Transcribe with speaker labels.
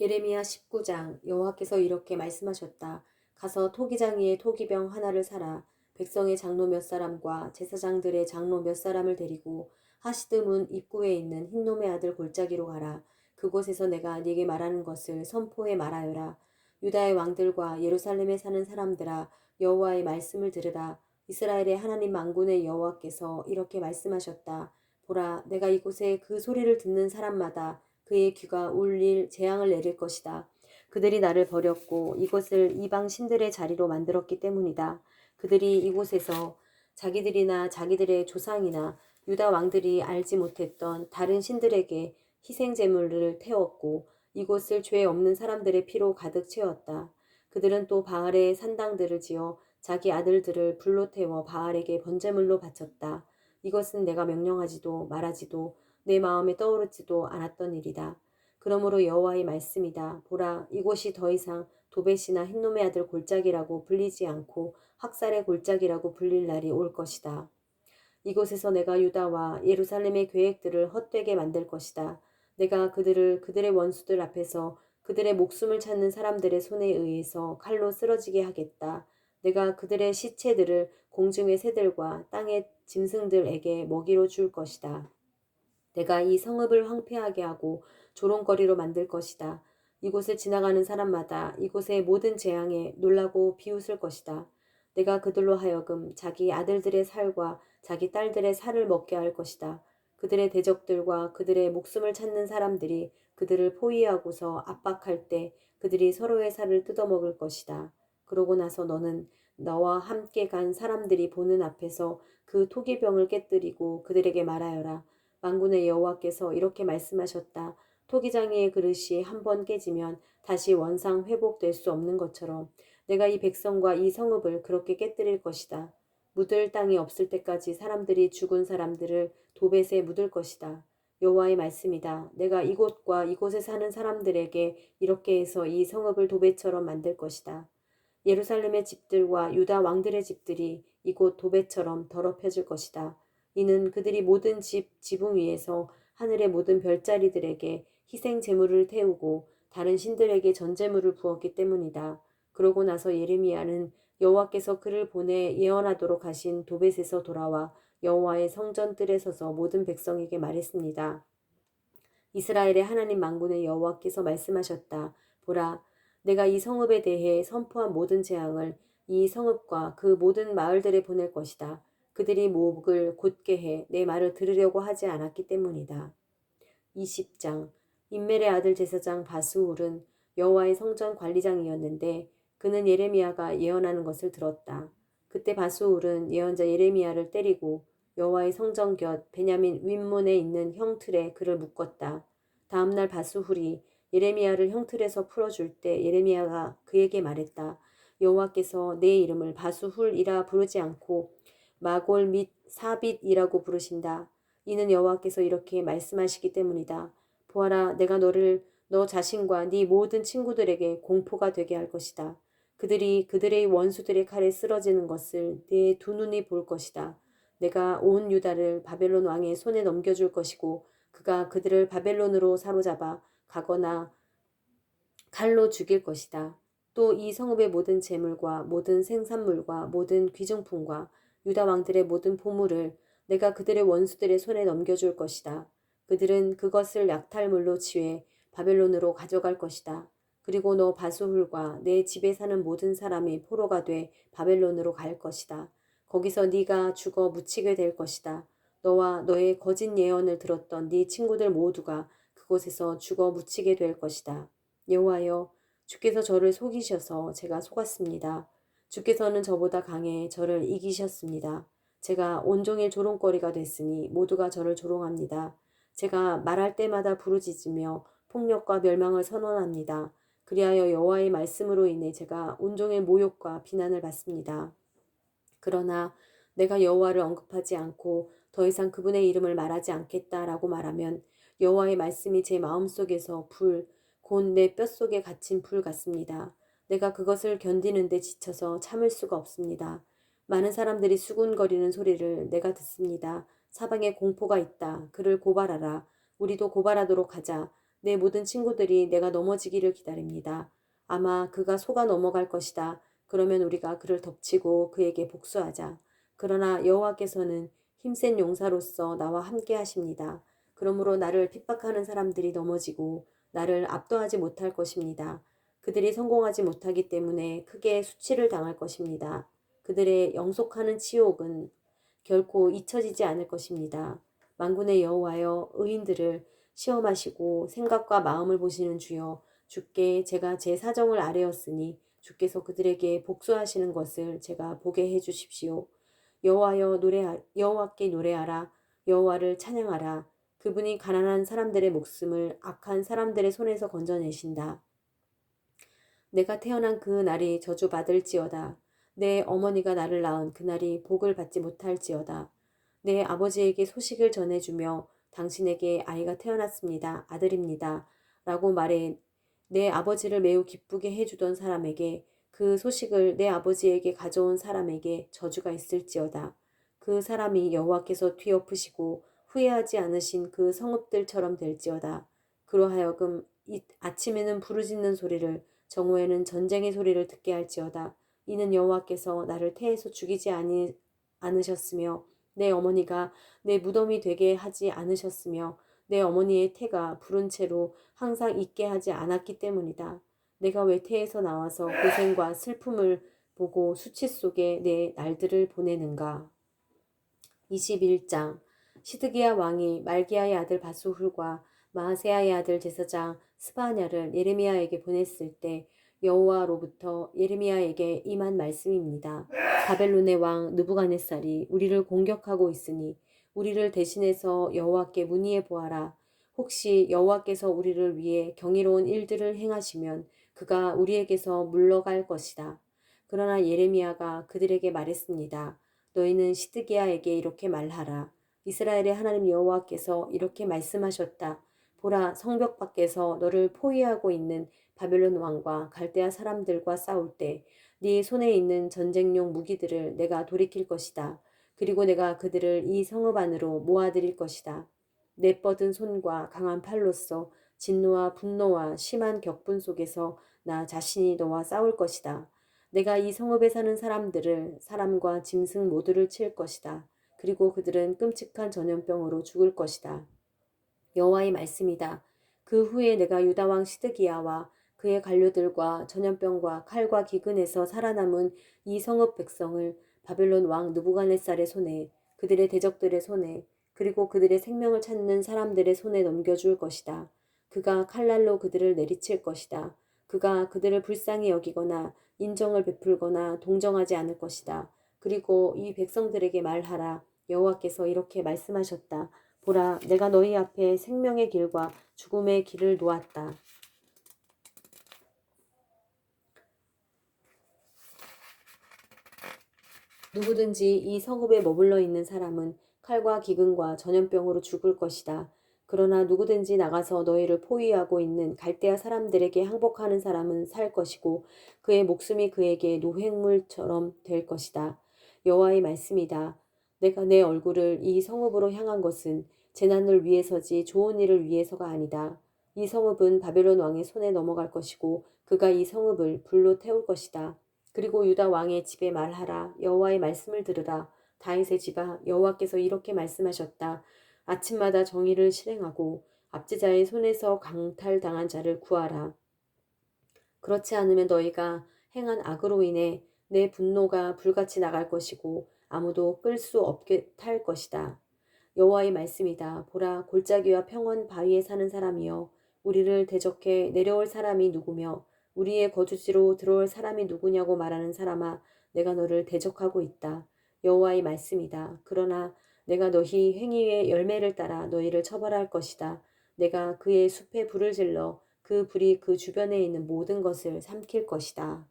Speaker 1: 예레미야 19장. 여호와께서 이렇게 말씀하셨다. 가서 토기장이의 토기병 하나를 사라. 백성의 장로 몇 사람과 제사장들의 장로 몇 사람을 데리고 하시드문 입구에 있는 흰놈의 아들 골짜기로 가라. 그곳에서 내가 네게 말하는 것을 선포해 말하여라. 유다의 왕들과 예루살렘에 사는 사람들아, 여호와의 말씀을 들으라. 이스라엘의 하나님 만군의 여호와께서 이렇게 말씀하셨다. 보라, 내가 이곳에 그 소리를 듣는 사람마다 그의 귀가 울릴 재앙을 내릴 것이다. 그들이 나를 버렸고 이곳을 이방 신들의 자리로 만들었기 때문이다. 그들이 이곳에서 자기들이나 자기들의 조상이나 유다 왕들이 알지 못했던 다른 신들에게 희생 제물을 태웠고 이곳을 죄 없는 사람들의 피로 가득 채웠다. 그들은 또 바알의 산당들을 지어 자기 아들들을 불로 태워 바알에게 번제물로 바쳤다. 이것은 내가 명령하지도 말하지도 내 마음에 떠오르지도 않았던 일이다. 그러므로 여호와의 말씀이다. 보라, 이곳이 더 이상 도벳이나 흰놈의 아들 골짜기라고 불리지 않고 학살의 골짜기라고 불릴 날이 올 것이다. 이곳에서 내가 유다와 예루살렘의 계획들을 헛되게 만들 것이다. 내가 그들을 그들의 원수들 앞에서 그들의 목숨을 찾는 사람들의 손에 의해서 칼로 쓰러지게 하겠다. 내가 그들의 시체들을 공중의 새들과 땅의 짐승들에게 먹이로 줄 것이다. 내가 이 성읍을 황폐하게 하고 조롱거리로 만들 것이다. 이곳을 지나가는 사람마다 이곳의 모든 재앙에 놀라고 비웃을 것이다. 내가 그들로 하여금 자기 아들들의 살과 자기 딸들의 살을 먹게 할 것이다. 그들의 대적들과 그들의 목숨을 찾는 사람들이 그들을 포위하고서 압박할 때 그들이 서로의 살을 뜯어먹을 것이다. 그러고 나서 너는 너와 함께 간 사람들이 보는 앞에서 그 토기병을 깨뜨리고 그들에게 말하여라. 만군의 여호와께서 이렇게 말씀하셨다. 토기장이의 그릇이 한 번 깨지면 다시 원상 회복될 수 없는 것처럼 내가 이 백성과 이 성읍을 그렇게 깨뜨릴 것이다. 묻을 땅이 없을 때까지 사람들이 죽은 사람들을 도벳에 묻을 것이다. 여호와의 말씀이다. 내가 이곳과 이곳에 사는 사람들에게 이렇게 해서 이 성읍을 도벳처럼 만들 것이다. 예루살렘의 집들과 유다 왕들의 집들이 이곳 도벳처럼 더럽혀질 것이다. 이는 그들이 모든 지붕 위에서 하늘의 모든 별자리들에게 희생 제물을 태우고 다른 신들에게 전제물을 부었기 때문이다. 그러고 나서 예레미야는 여호와께서 그를 보내 예언하도록 하신 도벳에서 돌아와 여호와의 성전 뜰에 서서 모든 백성에게 말했습니다. 이스라엘의 하나님 만군의 여호와께서 말씀하셨다. 보라, 내가 이 성읍에 대해 선포한 모든 재앙을 이 성읍과 그 모든 마을들에 보낼 것이다. 그들이 목을 곧게 해 내 말을 들으려고 하지 않았기 때문이다. 20장. 임멜의 아들 제사장 바스훌은 여호와의 성전 관리장이었는데 그는 예레미야가 예언하는 것을 들었다. 그때 바스훌은 예언자 예레미야를 때리고 여호와의 성전 곁 베냐민 윗문에 있는 형틀에 그를 묶었다. 다음날 바스훌이 예레미야를 형틀에서 풀어줄 때 예레미야가 그에게 말했다. 여호와께서 내 이름을 바스훌이라 부르지 않고 마골 및 사빗이라고 부르신다. 이는 여호와께서 이렇게 말씀하시기 때문이다. 보아라, 내가 너를 너 자신과 네 모든 친구들에게 공포가 되게 할 것이다. 그들이 그들의 원수들의 칼에 쓰러지는 것을 내 두 눈이 볼 것이다. 내가 온 유다를 바벨론 왕의 손에 넘겨줄 것이고 그가 그들을 바벨론으로 사로잡아 가거나 칼로 죽일 것이다. 또 이 성읍의 모든 재물과 모든 생산물과 모든 귀중품과 유다 왕들의 모든 보물을 내가 그들의 원수들의 손에 넘겨줄 것이다. 그들은 그것을 약탈물로 취해 바벨론으로 가져갈 것이다. 그리고 너 바수훌과 내 집에 사는 모든 사람이 포로가 돼 바벨론으로 갈 것이다. 거기서 네가 죽어 묻히게 될 것이다. 너와 너의 거짓 예언을 들었던 네 친구들 모두가 그곳에서 죽어 묻히게 될 것이다. 여호와여, 주께서 저를 속이셔서 제가 속았습니다. 주께서는 저보다 강해 저를 이기셨습니다. 제가 온종일 조롱거리가 됐으니 모두가 저를 조롱합니다. 제가 말할 때마다 부르짖으며 폭력과 멸망을 선언합니다. 그리하여 여호와의 말씀으로 인해 제가 온종일 모욕과 비난을 받습니다. 그러나 내가 여호와를 언급하지 않고 더 이상 그분의 이름을 말하지 않겠다라고 말하면 여호와의 말씀이 제 마음속에서 곧 내 뼛속에 갇힌 불 같습니다. 내가 그것을 견디는데 지쳐서 참을 수가 없습니다. 많은 사람들이 수군거리는 소리를 내가 듣습니다. 사방에 공포가 있다. 그를 고발하라. 우리도 고발하도록 하자. 내 모든 친구들이 내가 넘어지기를 기다립니다. 아마 그가 속아 넘어갈 것이다. 그러면 우리가 그를 덮치고 그에게 복수하자. 그러나 여호와께서는 힘센 용사로서 나와 함께 하십니다. 그러므로 나를 핍박하는 사람들이 넘어지고 나를 압도하지 못할 것입니다. 그들이 성공하지 못하기 때문에 크게 수치를 당할 것입니다. 그들의 영속하는 치욕은 결코 잊혀지지 않을 것입니다. 만군의 여호와여, 의인들을 시험하시고 생각과 마음을 보시는 주여, 주께 제가 제 사정을 아뢰었으니 주께서 그들에게 복수하시는 것을 제가 보게 해 주십시오. 여호와께 노래하라. 여호와를 찬양하라. 그분이 가난한 사람들의 목숨을 악한 사람들의 손에서 건져내신다. 내가 태어난 그 날이 저주받을지어다. 내 어머니가 나를 낳은 그날이 복을 받지 못할지어다. 내 아버지에게 소식을 전해주며 당신에게 아이가 태어났습니다. 아들입니다. 라고 말해 내 아버지를 매우 기쁘게 해주던 사람에게, 그 소식을 내 아버지에게 가져온 사람에게 저주가 있을지어다. 그 사람이 여호와께서 뒤엎으시고 후회하지 않으신 그 성읍들처럼 될지어다. 그로하여금 아침에는 부르짖는 소리를, 정오에는 전쟁의 소리를 듣게 할지어다. 이는 여호와께서 나를 태에서 죽이지 않으셨으며 내 어머니가 내 무덤이 되게 하지 않으셨으며 내 어머니의 태가 부른 채로 항상 있게 하지 않았기 때문이다. 내가 왜 태에서 나와서 고생과 슬픔을 보고 수치 속에 내 날들을 보내는가. 21장. 시드기야 왕이 말기야의 아들 바수훌과 마아세야의 아들 제사장 스바냐를 예레미야에게 보냈을 때 여호와로부터 예레미야에게 임한 말씀입니다. 바벨론의 왕 느부갓네살이 우리를 공격하고 있으니 우리를 대신해서 여호와께 문의해 보아라. 혹시 여호와께서 우리를 위해 경이로운 일들을 행하시면 그가 우리에게서 물러갈 것이다. 그러나 예레미야가 그들에게 말했습니다. 너희는 시드기야에게 이렇게 말하라. 이스라엘의 하나님 여호와께서 이렇게 말씀하셨다. 보라, 성벽 밖에서 너를 포위하고 있는 바벨론 왕과 갈대아 사람들과 싸울 때 네 손에 있는 전쟁용 무기들을 내가 돌이킬 것이다. 그리고 내가 그들을 이 성읍 안으로 모아들일 것이다. 내 뻗은 손과 강한 팔로써 진노와 분노와 심한 격분 속에서 나 자신이 너와 싸울 것이다. 내가 이 성읍에 사는 사람들을, 사람과 짐승 모두를 칠 것이다. 그리고 그들은 끔찍한 전염병으로 죽을 것이다. 여호와의 말씀이다. 그 후에 내가 유다 왕 시드기야와 그의 관료들과 전염병과 칼과 기근에서 살아남은 이 성읍 백성을 바벨론 왕 느부갓네살의 손에, 그들의 대적들의 손에, 그리고 그들의 생명을 찾는 사람들의 손에 넘겨줄 것이다. 그가 칼날로 그들을 내리칠 것이다. 그가 그들을 불쌍히 여기거나 인정을 베풀거나 동정하지 않을 것이다. 그리고 이 백성들에게 말하라. 여호와께서 이렇게 말씀하셨다. 보라, 내가 너희 앞에 생명의 길과 죽음의 길을 놓았다. 누구든지 이 성읍에 머물러 있는 사람은 칼과 기근과 전염병으로 죽을 것이다. 그러나 누구든지 나가서 너희를 포위하고 있는 갈대아 사람들에게 항복하는 사람은 살 것이고 그의 목숨이 그에게 노획물처럼 될 것이다. 여호와의 말씀이다. 내가 내 얼굴을 이 성읍으로 향한 것은 재난을 위해서지 좋은 일을 위해서가 아니다. 이 성읍은 바벨론 왕의 손에 넘어갈 것이고 그가 이 성읍을 불로 태울 것이다. 그리고 유다 왕의 집에 말하라. 여호와의 말씀을 들으라. 다윗의 집아, 여호와께서 이렇게 말씀하셨다. 아침마다 정의를 실행하고 압제자의 손에서 강탈당한 자를 구하라. 그렇지 않으면 너희가 행한 악으로 인해 내 분노가 불같이 나갈 것이고 아무도 끌 수 없게 탈 것이다. 여호와의 말씀이다. 보라, 골짜기와 평원 바위에 사는 사람이여, 우리를 대적해 내려올 사람이 누구며 우리의 거주지로 들어올 사람이 누구냐고 말하는 사람아, 내가 너를 대적하고 있다. 여호와의 말씀이다. 그러나 내가 너희 행위의 열매를 따라 너희를 처벌할 것이다. 내가 그의 숲에 불을 질러 그 불이 그 주변에 있는 모든 것을 삼킬 것이다.